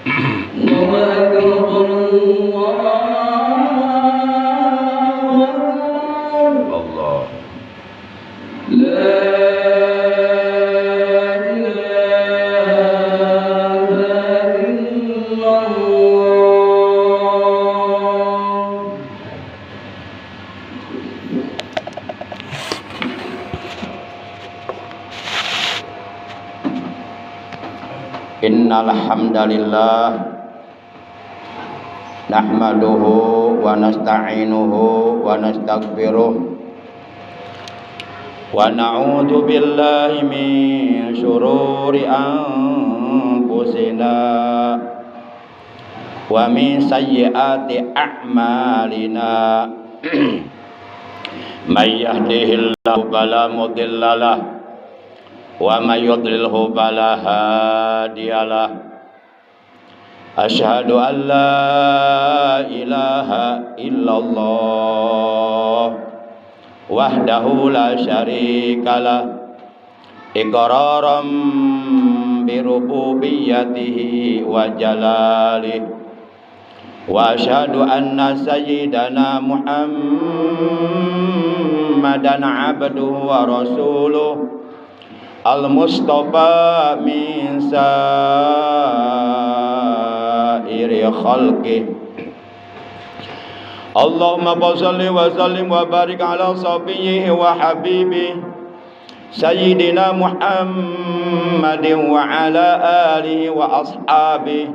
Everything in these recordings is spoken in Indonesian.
Allah. Innal hamdalillah nahmaduhu wa nasta'inuhu wa nastaghfiruh wa na'udzu billahi min syururi anfusina wa min sayyiati a'malina may yahdihillahu fala mudilla lahu wa may yudlilhu fala hadiyalah. Asyhadu an la ilaha illallah wahdahu la syarikalah iqraram bi rububiyyatihi wa jalalihi wa asyhadu anna sayyidana Muhammadan abduhu wa rasuluh al-Mustafa min sa'iri khalqih. Allahumma shalli wa sallim wa barik ala sabiyhi wa habibi sayyidina Muhammadin wa ala alihi wa ashabihi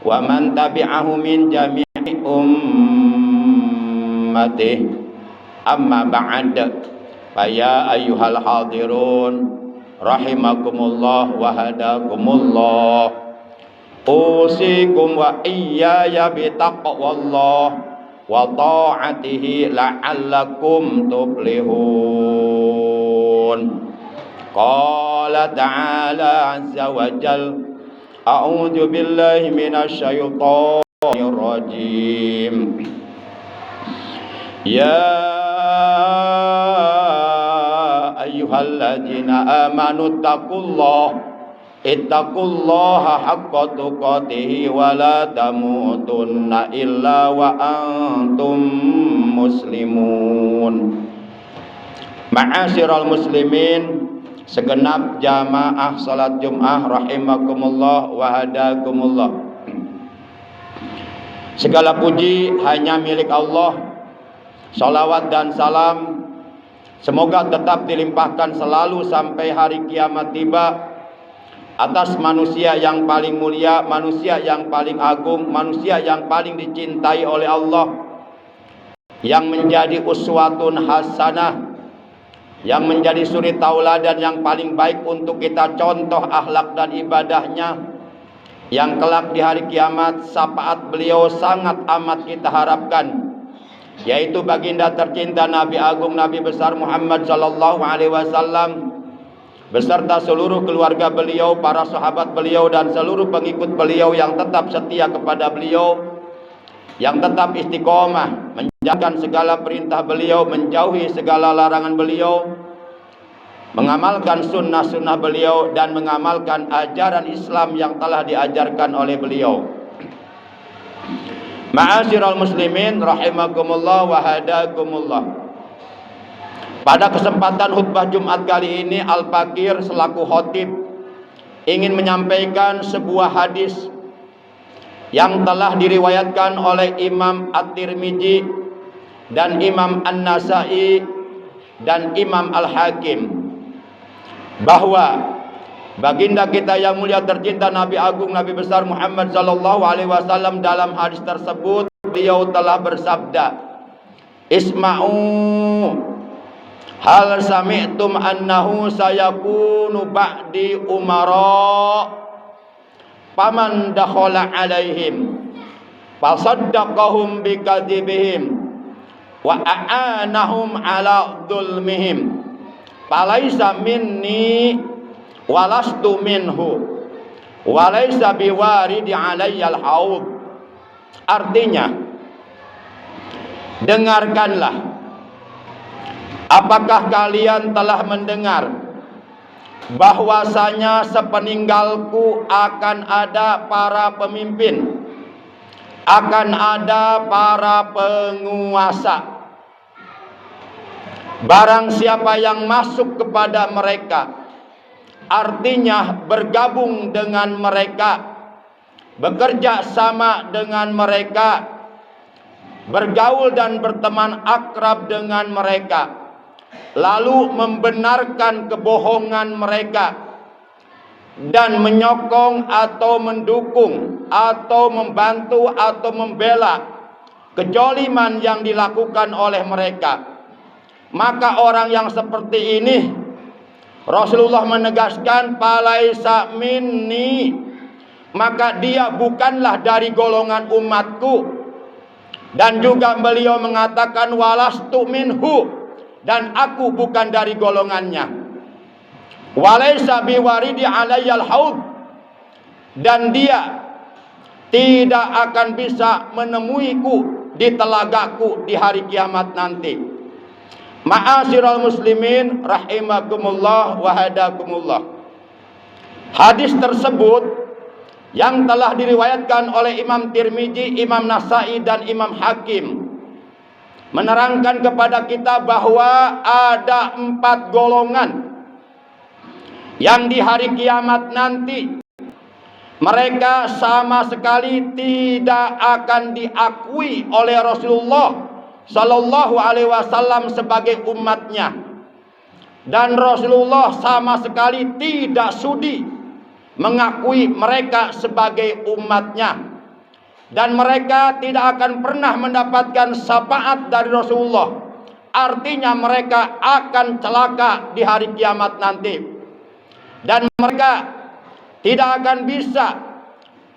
wa man tabi'ahu min jami'i ummatihi. Amma ba'd. Fa ya ayyuhal hadirun rahimakumullah wa hadakumullah, usikum wa iyaya bitaqwallah wa ta'atihi la'allakum tuflihun. Qala ta'ala azza wa jal, a'udzu billahi minasy syaithanir rajim. Ya ayyuhalladzina amanu ittaqullaha haqqa tuqatih wa la tamutunna illa wa antum muslimun. Ma'asyiral muslimin, segenap jamaah salat Jumat rahimakumullah wa hadakumullah. Segala puji hanya milik Allah. Salawat dan salam semoga tetap dilimpahkan selalu sampai hari kiamat tiba atas manusia yang paling mulia, manusia yang paling agung, manusia yang paling dicintai oleh Allah, yang menjadi uswatun hasanah, yang menjadi suri tauladan yang paling baik untuk kita contoh akhlak dan ibadahnya, yang kelak di hari kiamat syafaat beliau sangat amat kita harapkan, yaitu baginda tercinta Nabi Agung Nabi besar Muhammad sallallahu alaihi wasallam beserta seluruh keluarga beliau, para sahabat beliau dan seluruh pengikut beliau yang tetap setia kepada beliau, yang tetap istiqomah menjalankan segala perintah beliau, menjauhi segala larangan beliau, mengamalkan sunnah-sunnah beliau dan mengamalkan ajaran Islam yang telah diajarkan oleh beliau. Ma'asyiral muslimin rahimakumullah wa hadakumullah. Pada kesempatan khutbah Jumat kali ini, Al-Fakir selaku khotib ingin menyampaikan sebuah hadis yang telah diriwayatkan oleh Imam At-Tirmidzi dan Imam An-Nasa'i dan Imam Al-Hakim, bahwa baginda kita yang mulia tercinta Nabi Agung Nabi besar Muhammad sallallahu alaihi wasallam dalam hadis tersebut beliau telah bersabda, Isma'u hal sami'tum annahu sayakunu ba'di umara faman dakhala alaihim fasaddaqahum bikadzibihim wa a'anahum ala dzulmihim falaisa minni walastu minhu walaysa biwaridi alayyal haud. Artinya, dengarkanlah, apakah kalian telah mendengar bahwasanya sepeninggalku akan ada para pemimpin, akan ada para penguasa. Barang siapa yang masuk kepada mereka, artinya bergabung dengan mereka, bekerja sama dengan mereka, bergaul dan berteman akrab dengan mereka, lalu membenarkan kebohongan mereka dan menyokong atau mendukung atau membantu atau membela kejoliman yang dilakukan oleh mereka, maka orang yang seperti ini Rasulullah menegaskan falaisa minni, maka dia bukanlah dari golongan umatku. Dan juga beliau mengatakan walastu minhu, dan aku bukan dari golongannya. Walaisa biwaridi alayyal haud, dan dia tidak akan bisa menemuiku di telagaku di hari kiamat nanti. Ma'asyiral muslimin rahimakumullah wa hadakumullah. Hadis tersebut yang telah diriwayatkan oleh Imam Tirmizi, Imam Nasai dan Imam Hakim menerangkan kepada kita bahwa ada 4 golongan yang di hari kiamat nanti mereka sama sekali tidak akan diakui oleh Rasulullah Sallallahu Alaihi Wasallam sebagai umatnya, dan Rasulullah sama sekali tidak sudi mengakui mereka sebagai umatnya, dan mereka tidak akan pernah mendapatkan syafaat dari Rasulullah. Artinya mereka akan celaka di hari kiamat nanti, dan mereka tidak akan bisa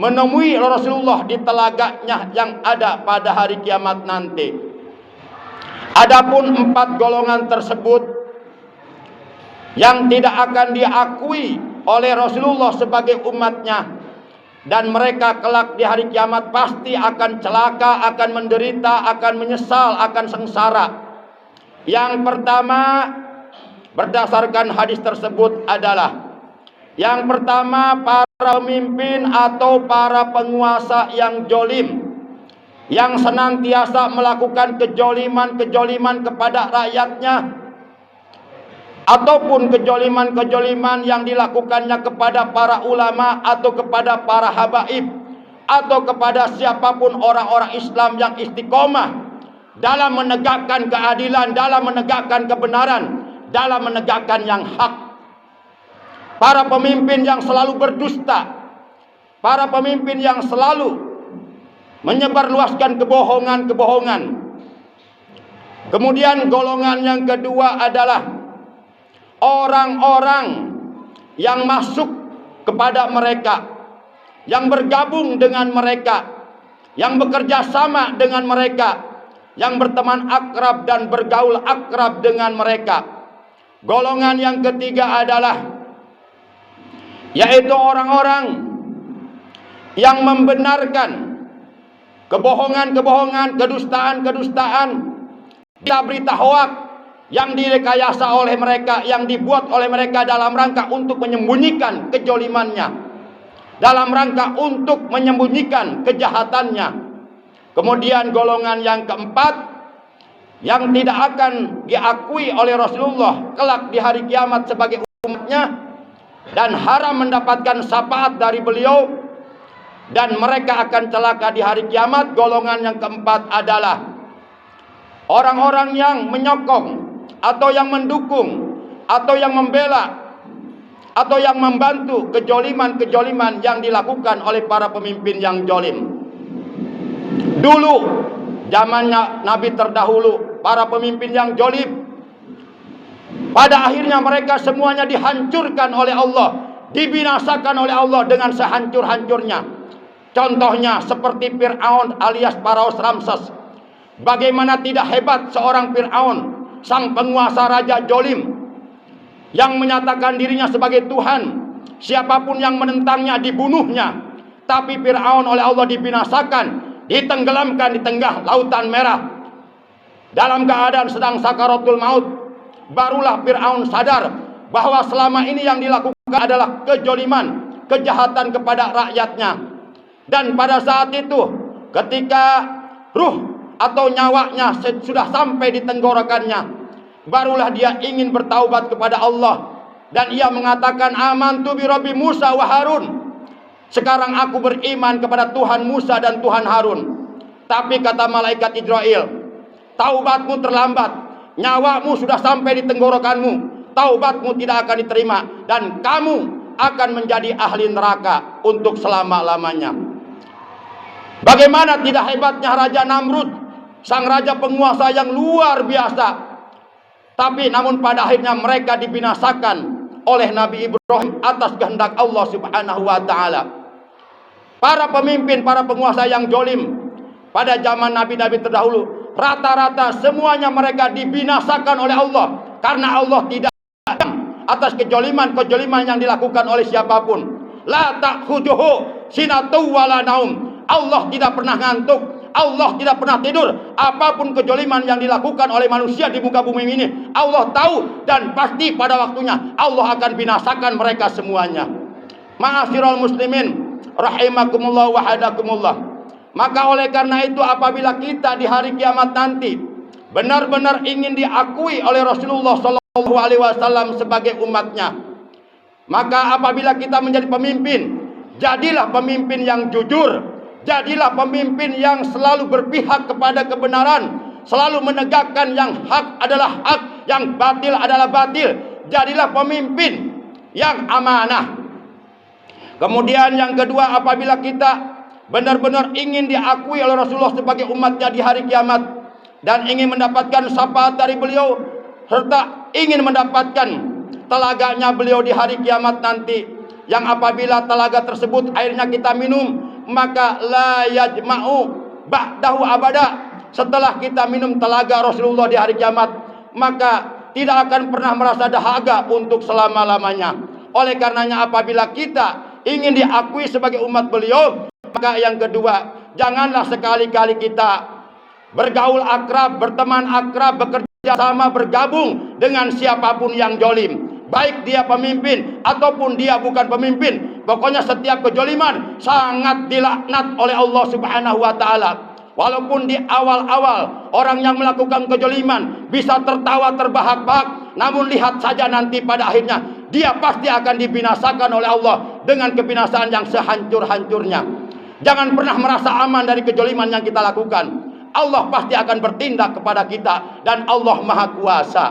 menemui Rasulullah di telaganya yang ada pada hari kiamat nanti. Adapun 4 golongan tersebut yang tidak akan diakui oleh Rasulullah sebagai umatnya, dan mereka kelak di hari kiamat pasti akan celaka, akan menderita, akan menyesal, akan sengsara. Yang pertama, berdasarkan hadis tersebut adalah yang pertama, para pemimpin atau para penguasa yang jolim, yang senantiasa melakukan kejoliman kepada rakyatnya, ataupun kejoliman yang dilakukannya kepada para ulama atau kepada para habaib atau kepada siapapun orang-orang Islam yang istiqomah dalam menegakkan keadilan, dalam menegakkan kebenaran, dalam menegakkan yang hak. Para pemimpin yang selalu berdusta, para pemimpin yang selalu menyebarluaskan kebohongan. Kemudian golongan yang kedua adalah orang-orang yang masuk kepada mereka, yang bergabung dengan mereka, yang bekerja sama dengan mereka, yang berteman akrab dan bergaul akrab dengan mereka. Golongan yang ketiga adalah yaitu orang-orang yang membenarkan kebohongan, kedustaan, berita hoak yang direkayasa oleh mereka, yang dibuat oleh mereka dalam rangka untuk menyembunyikan kejolimannya, dalam rangka untuk menyembunyikan kejahatannya. Kemudian golongan yang keempat yang tidak akan diakui oleh Rasulullah kelak di hari kiamat sebagai umatnya, dan haram mendapatkan syafaat dari beliau, dan mereka akan celaka di hari kiamat. Golongan yang keempat adalah orang-orang yang menyokong atau yang mendukung atau yang membela atau yang membantu kejoliman yang dilakukan oleh para pemimpin yang jolim. Dulu zamannya Nabi terdahulu, para pemimpin yang jolim, pada akhirnya mereka semuanya dihancurkan oleh Allah, dibinasakan oleh Allah dengan sehancur-hancurnya. Contohnya seperti Fir'aun alias Pharaoh Ramses. Bagaimana tidak hebat seorang Fir'aun, sang penguasa raja jolim, yang menyatakan dirinya sebagai Tuhan. Siapapun yang menentangnya dibunuhnya. Tapi Fir'aun oleh Allah dibinasakan, ditenggelamkan di tengah lautan merah. Dalam keadaan sedang sakaratul maut, barulah Fir'aun sadar bahwa selama ini yang dilakukan adalah kezaliman, kejahatan kepada rakyatnya. Dan pada saat itu ketika ruh atau nyawanya sudah sampai di tenggorokannya, barulah dia ingin bertaubat kepada Allah. Dan ia mengatakan, amantu bi Rabbi Musa wa Harun. Sekarang aku beriman kepada Tuhan Musa dan Tuhan Harun. Tapi kata malaikat Israel, taubatmu terlambat, nyawamu sudah sampai di tenggorokanmu, taubatmu tidak akan diterima, dan kamu akan menjadi ahli neraka untuk selama-lamanya. Bagaimana tidak hebatnya Raja Namrud, sang raja penguasa yang luar biasa. Tapi namun pada akhirnya mereka dibinasakan oleh Nabi Ibrahim atas kehendak Allah Subhanahu wa taala. Para pemimpin, para penguasa yang zalim pada zaman nabi-nabi terdahulu, rata-rata semuanya mereka dibinasakan oleh Allah, karena Allah tidak atas kejoliman yang dilakukan oleh siapapun. La ta'khuduhu sinatu wala naum. Allah tidak pernah ngantuk, Allah tidak pernah tidur. Apapun kejoliman yang dilakukan oleh manusia di muka bumi ini, Allah tahu, dan pasti pada waktunya Allah akan binasakan mereka semuanya. Ma'asyiral muslimin rahimakumullah wa hadakumullah. Maka oleh karena itu, apabila kita di hari kiamat nanti benar-benar ingin diakui oleh Rasulullah SAW sebagai umatnya, maka apabila kita menjadi pemimpin, jadilah pemimpin yang jujur, jadilah pemimpin yang selalu berpihak kepada kebenaran, selalu menegakkan yang hak adalah hak, yang batil adalah batil. Jadilah pemimpin yang amanah. Kemudian yang kedua, apabila kita benar-benar ingin diakui oleh Rasulullah sebagai umatnya di hari kiamat, dan ingin mendapatkan syafaat dari beliau, serta ingin mendapatkan telaganya beliau di hari kiamat nanti, yang apabila telaga tersebut airnya kita minum, maka la yajma'u ba'dahu abada. Setelah kita minum telaga Rasulullah di hari kiamat, maka tidak akan pernah merasa dahaga untuk selama-lamanya. Oleh karenanya, apabila kita ingin diakui sebagai umat beliau, maka yang kedua, janganlah sekali-kali kita bergaul akrab, berteman akrab, bekerja sama, bergabung dengan siapapun yang zalim, baik dia pemimpin ataupun dia bukan pemimpin. Pokoknya setiap kezaliman sangat dilaknat oleh Allah Subhanahu wa taala. Walaupun di awal-awal orang yang melakukan kezaliman bisa tertawa terbahak-bahak, namun lihat saja nanti pada akhirnya dia pasti akan dibinasakan oleh Allah dengan kebinasaan yang sehancur-hancurnya. Jangan pernah merasa aman dari kezaliman yang kita lakukan. Allah pasti akan bertindak kepada kita, dan Allah Maha Kuasa.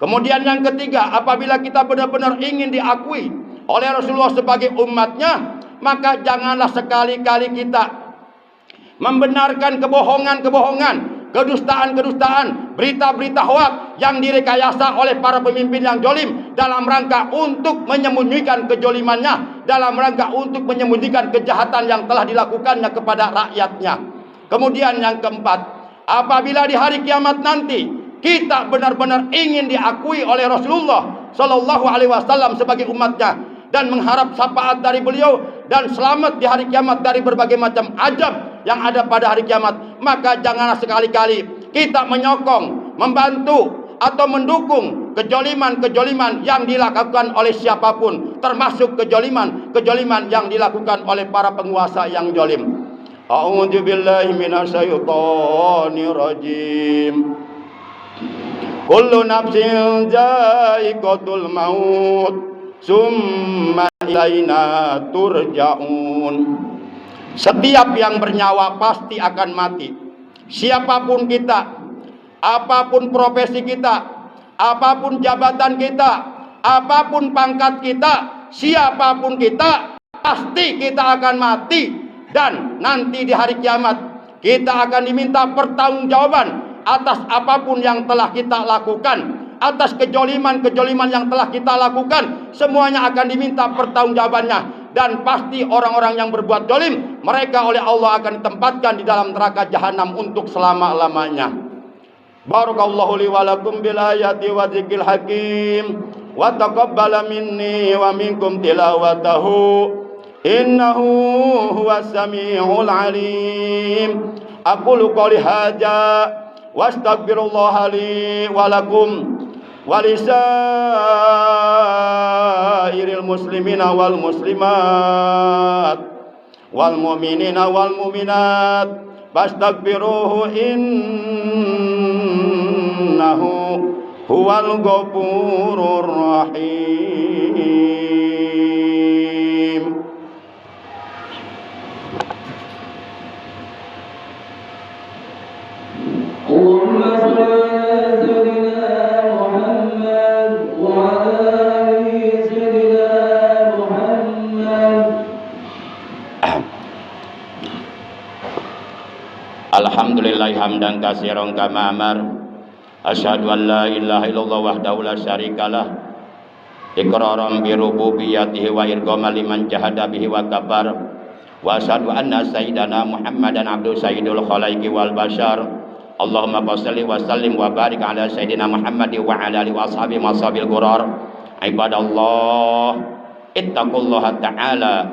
Kemudian yang ketiga, apabila kita benar-benar ingin diakui oleh Rasulullah sebagai umatnya, maka janganlah sekali-kali kita membenarkan kebohongan-kebohongan, kedustaan-kedustaan, berita-berita hoak yang direkayasa oleh para pemimpin yang zalim dalam rangka untuk menyembunyikan kezalimannya, dalam rangka untuk menyembunyikan kejahatan yang telah dilakukannya kepada rakyatnya. Kemudian yang keempat, apabila di hari kiamat nanti kita benar-benar ingin diakui oleh Rasulullah Sallallahu Alaihi Wasallam sebagai umatnya, dan mengharap syafaat dari beliau dan selamat di hari kiamat dari berbagai macam azab yang ada pada hari kiamat, maka janganlah sekali-kali kita menyokong, membantu atau mendukung kezaliman-kezaliman yang dilakukan oleh siapapun, termasuk kezaliman yang dilakukan oleh para penguasa yang zalim. A'udzu billahi minasyaitonir rajim. Kullu nafsin za'iqatul maut, summa ilaina turja'un. Setiap yang bernyawa pasti akan mati. Siapapun kita, apapun profesi kita, apapun jabatan kita, apapun pangkat kita, siapapun kita, pasti kita akan mati. Dan nanti di hari kiamat kita akan diminta pertanggungjawaban atas apapun yang telah kita lakukan, atas kezaliman-kezaliman yang telah kita lakukan, semuanya akan diminta pertanggungjawabannya. Dan pasti orang-orang yang berbuat zalim, mereka oleh Allah akan ditempatkan di dalam neraka jahanam untuk selama-lamanya. Barakallahu li wa lakum bil ayati wa dzikril hakim, wa taqabbala minni wa minkum tilawatahu, innahu huwas samiul alim. Aqulu qouli hadza wa astaghfirullah li wa lakum walisairil muslimina wal muslimat wal mu'minina wal mu'minat fastaghfiruhu innahu huwal ghafurur rahim. Allahumma shalli ala sayyidina Muhammad wa ala ali sayyidina Muhammad. Alhamdulillah hamdan katsiran kama amar. Asyhadu an la ilaha illallah wahdahu la syarikalah. Iqraran bi rububiyyatihi wa irghaman liman jahada bihi wa kafar. Wa asyhadu anna sayyidana Muhammadan abdu sayyidul khalaiqi wal bashar. Allahumma shalli wa sallim wa barik ala sayyidina Muhammad wa ala alihi wa ashabihi masabil ghurar. Ibadallah, ittaqullaha ta'ala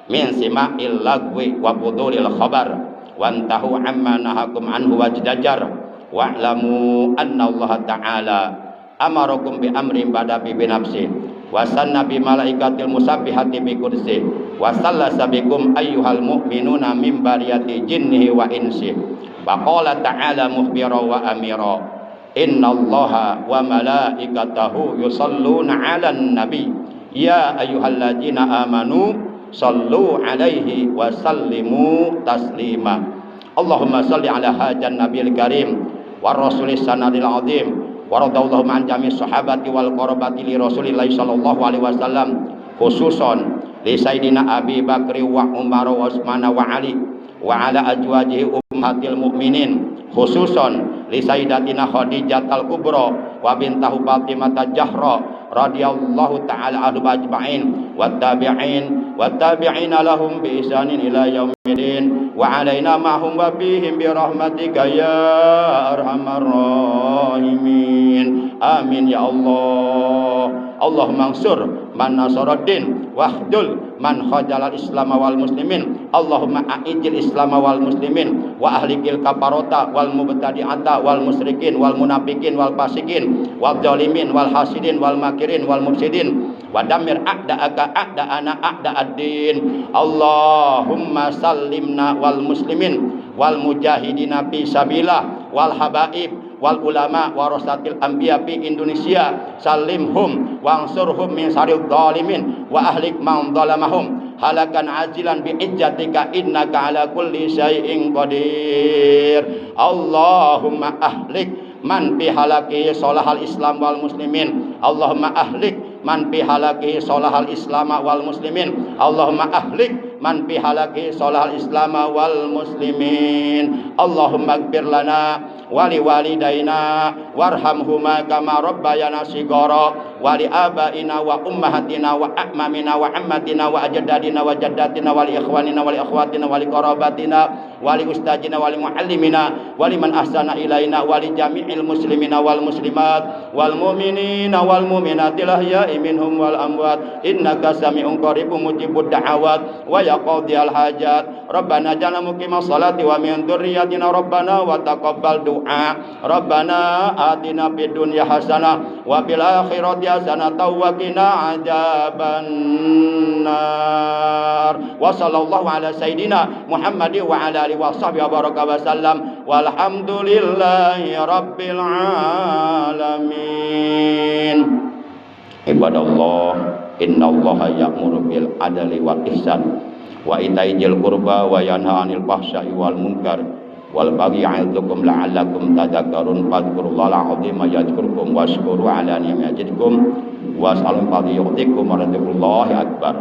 min sima'il lagwi wa budulil khabar wantahu amma nahakum anhu wajdajar wa'lamu anna Allah ta'ala amarakum bi amrin bada bi nafsi wa sanna bi malaikatil musabbihati bi kursi wa sallasa bikum ayyuhal mu'minuna min bariyati jinnihi wa insi wa qala ta'ala mukhbira wa amira innallaha wa malaikatahu yusalluna 'alan nabi ya ayyuhalladzina amanu sallu alaihi wa sallimu taslima. Allahumma salli ala hajan nabiyil karim wa rasulis sanadil azim wa radallahu an jami sahabati wal qarabati li rasulillahi sallallahu alaihi wasallam khususon li sayyidina Abi Bakri wa Umar wa Utsman wa Ali wa ala azwajihi ummatil mukminin khususon li sayyidatina Khadijah al-Kubra wa bintahu Fatimah Jahra radhiyallahu ta'ala anhum ajma'in wat tabi'ina lahum bi ihsanin ila yaumil wa alaina ma'hum wa bihim bi rahmatika ya arhamar rahimin. Amin ya Allah. Allahumma ansur man nasaraddin wahdul man khajalal islam wal muslimin. Allahumma a'idil islam wal muslimin wa ahlikil kafarota wal mubtadi'ata wal musyrikin wal munafikin wal fasikin wal zalimin wal hasidin wal makirin wal mufsidin wa damir a'da'aka a'da'ana a'da'ad-din. Allahumma sallimna wal muslimin wal mujahidina fi sabilillah wal habaib wal ulama warasatil anbiya fi Indonesia salimhum wangsurhum min syarril zalimin wa ahlik man zalamahum halakan ajilan bi ijjatika innaka ala kulli syai'in qadir. Allahumma ahlik man fi halaki solahal islam wal muslimin. Allahumma ahlik man fi halaki solahal islam wal muslimin. Allahumma ahlik man fi halaki solahal islam wal muslimin. Allahumma ighfir lana wali walidaina warhamhuma kama rabbayana shighara wali abaina wa ummahatina wa a'mamina wa ammatina wa ajdadina wa jaddatina wali ikhwanina wali akhwatina wali qarabatina wali ustajina wali muallimina wali man ahsana ilaina wali jami'il muslimina wal muslimat wal mu'minina wal mu'minatil ahya'i minhum wal amwat innaka sami'un qaribun mujibud da'awat wa yaqdiyal hajat. Rabbana ja'alna muqimas salati wa min dzurriyyatina rabbana wa taqabbal du'a. Rabbana atina fid dunya hasanah wa fil akhirati hasanah wa qina adzabannar. Wa sallallahu ala sayidina Muhammad wa ala alihi wa sahbihi wa baraka wa sallam walhamdulillahi rabbil alamin. Ibadallah, innallaha ya'muru bil adli wal ihsan wa ita'i dzil qurba wa yanha 'anil fahsya'i wal munkar wal baghi ya'idukum la'allakum tadhakkarun. Fadhkurullahal 'azima yadhkurkum washkuru 'ala ni'matihi yazidkum was'alu fadli yu'tikum wa radhiallahu akbar.